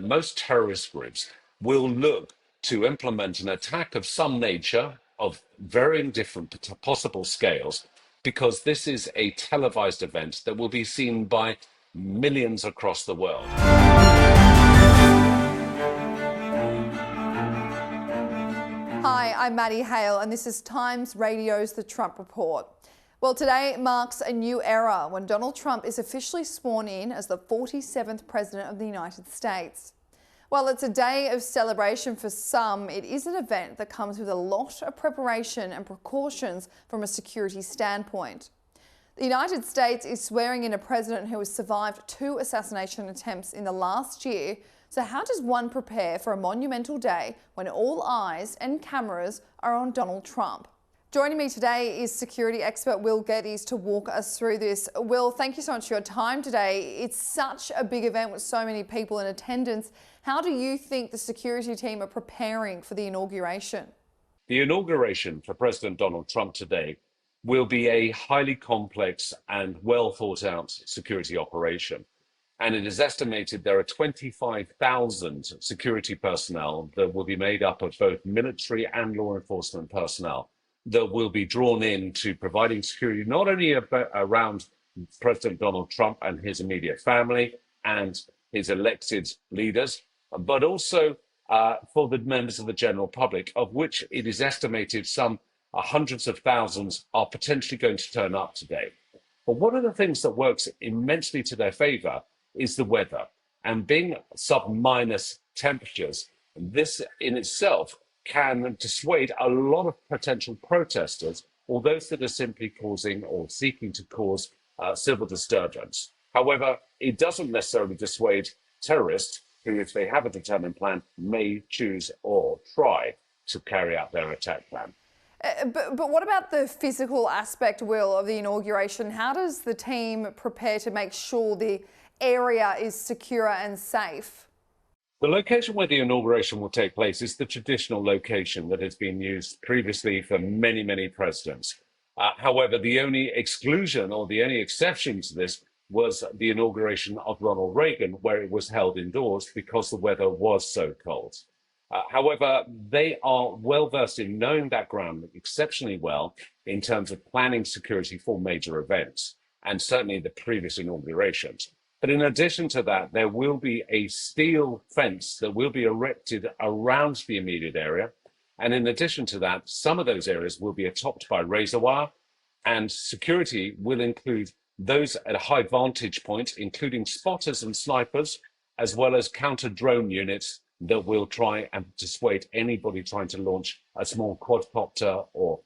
most terrorist groups will look to implement an attack of some nature of varying different possible scales, because this is a televised event that will be seen by millions across the world. Hi, I'm Maddie Hale, and this is Times Radio's The Trump Report. Well, today marks a new era when Donald Trump is officially sworn in as the 47th President of the United States. While it's a day of celebration for some, it is an event that comes with a lot of preparation and precautions from a security standpoint. The United States is swearing in a president who has survived 2 assassination attempts in the last year. So how does one prepare for a monumental day when all eyes and cameras are on Donald Trump? Joining me today is security expert Will Geddes to walk us through this. Will, thank you so much for your time today. It's such a big event with so many people in attendance. How do you think the security team are preparing for the inauguration? The inauguration for President Donald Trump today will be a highly complex and well thought out security operation. And it is estimated there are 25,000 security personnel that will be made up of both military and law enforcement personnel that will be drawn in to providing security not only around President Donald Trump and his immediate family and his elected leaders, but also for the members of the general public, of which it is estimated some hundreds of thousands are potentially going to turn up today. But one of the things that works immensely to their favor is the weather. And being sub-minus temperatures, this in itself can dissuade a lot of potential protesters or those that are simply causing or seeking to cause civil disturbance. However, it doesn't necessarily dissuade terrorists who, if they have a determined plan, may choose or try to carry out their attack plan. But what about the physical aspect, Will, of the inauguration? How does the team prepare to make sure the area is secure and safe? The location where the inauguration will take place is the traditional location that has been used previously for many, many presidents. However, the only exclusion or the only exception to this was the inauguration of Ronald Reagan, where it was held indoors because the weather was so cold. However, they are well versed in knowing that ground exceptionally well in terms of planning security for major events, and certainly the previous inaugurations. But in addition to that, there will be a steel fence that will be erected around the immediate area. And in addition to that, some of those areas will be topped by razor wire, and security will include those at a high vantage point, including spotters and snipers, as well as counter drone units that will try and dissuade anybody trying to launch a small quadcopter or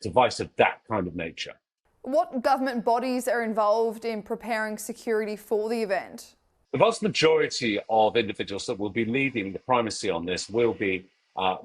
device of that kind of nature. What government bodies are involved in preparing security for the event? The vast majority of individuals that will be leading the primacy on this will be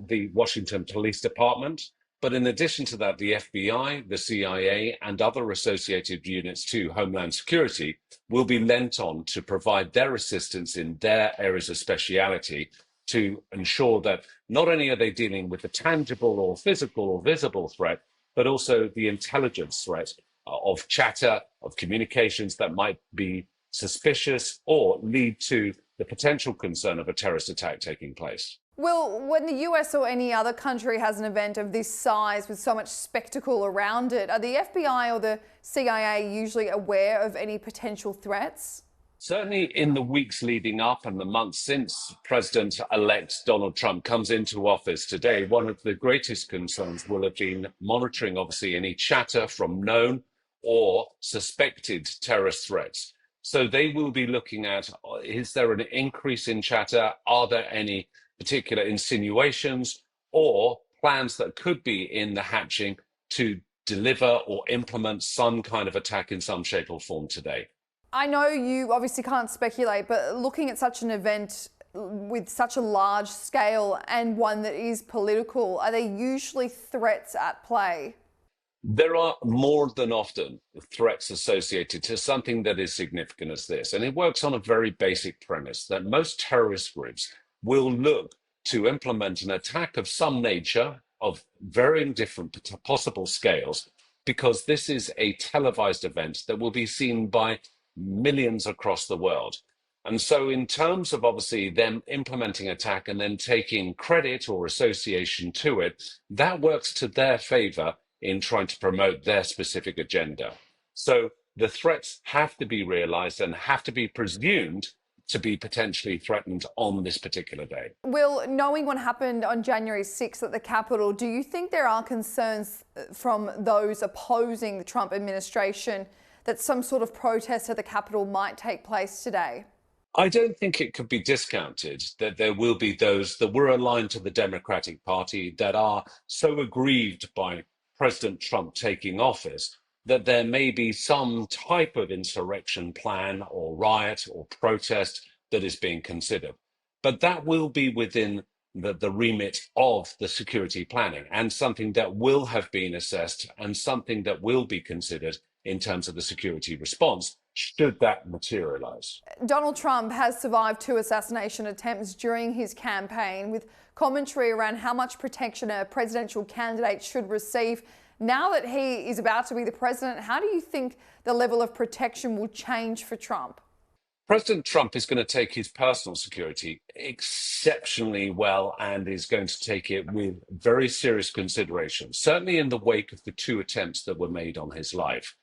the Washington Police Department. But in addition to that, the FBI, the CIA, and other associated units to Homeland Security will be lent on to provide their assistance in their areas of speciality to ensure that not only are they dealing with the tangible or physical or visible threat, but also the intelligence threat of chatter, of communications that might be suspicious or lead to the potential concern of a terrorist attack taking place. Well, when the US or any other country has an event of this size with so much spectacle around it, are the FBI or the CIA usually aware of any potential threats? Certainly in the weeks leading up and the months since President-elect Donald Trump comes into office today, one of the greatest concerns will have been monitoring, obviously, any chatter from known or suspected terrorist threats. So they will be looking at, is there an increase in chatter? Are there any particular insinuations or plans that could be in the hatching to deliver or implement some kind of attack in some shape or form today? I know you obviously can't speculate, but looking at such an event with such a large scale and one that is political, are there usually threats at play? There are more than often threats associated to something that is significant as this. And it works on a very basic premise that most terrorist groups will look to implement an attack of some nature of varying different possible scales, because this is a televised event that will be seen by millions across the world. And so, in terms of obviously them implementing attack and then taking credit or association to it, that works to their favor in trying to promote their specific agenda. So, the threats have to be realized and have to be presumed to be potentially threatened on this particular day. Will, knowing what happened on January 6th at the Capitol, do you think there are concerns from those opposing the Trump administration that some sort of protest at the Capitol might take place today? I don't think it could be discounted that there will be those that were aligned to the Democratic Party that are so aggrieved by President Trump taking office that there may be some type of insurrection plan or riot or protest that is being considered. But that will be within the remit of the security planning and something that will have been assessed and something that will be considered in terms of the security response should that materialize. Donald Trump has survived 2 assassination attempts during his campaign, with commentary around how much protection a presidential candidate should receive. Now that he is about to be the president, how do you think the level of protection will change for Trump? President Trump is going to take his personal security exceptionally well and is going to take it with very serious consideration, certainly in the wake of the 2 attempts that were made on his life.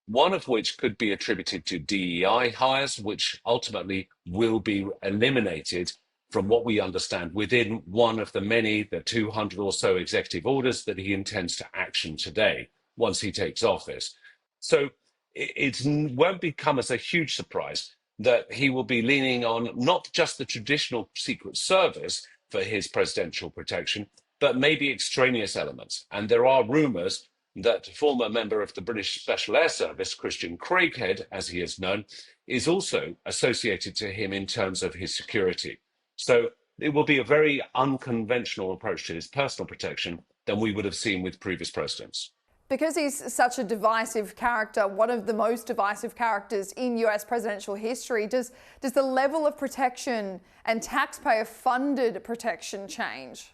One of which could be attributed to DEI hires, which ultimately will be eliminated from what we understand within one of the 200 or so executive orders that he intends to action today once he takes office. So it won't become as a huge surprise that he will be leaning on not just the traditional Secret Service for his presidential protection, but maybe extraneous elements. And there are rumors that former member of the British Special Air Service, Christian Craighead, as he is known, is also associated to him in terms of his security. So it will be a very unconventional approach to his personal protection than we would have seen with previous presidents. Because he's such a divisive character, one of the most divisive characters in US presidential history, does the level of protection and taxpayer-funded protection change?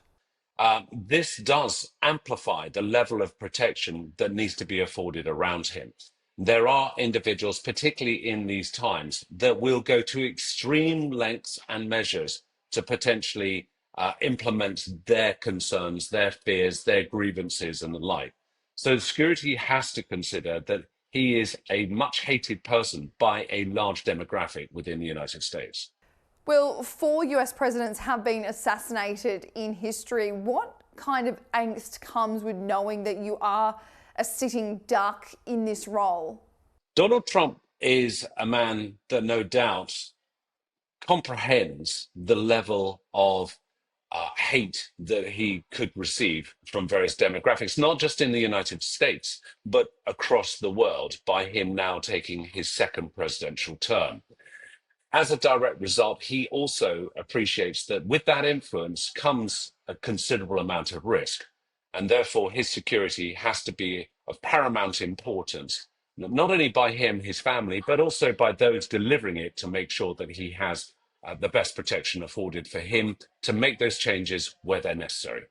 This does amplify the level of protection that needs to be afforded around him. There are individuals, particularly in these times, that will go to extreme lengths and measures to potentially implement their concerns, their fears, their grievances, and the like. So security has to consider that he is a much hated person by a large demographic within the United States. Well, 4 US presidents have been assassinated in history. What kind of angst comes with knowing that you are a sitting duck in this role? Donald Trump is a man that no doubt comprehends the level of hate that he could receive from various demographics, not just in the United States, but across the world by him now taking his 2nd presidential term. As a direct result, he also appreciates that with that influence comes a considerable amount of risk. And therefore, his security has to be of paramount importance, not only by him, his family, but also by those delivering it to make sure that he has the best protection afforded for him to make those changes where they're necessary.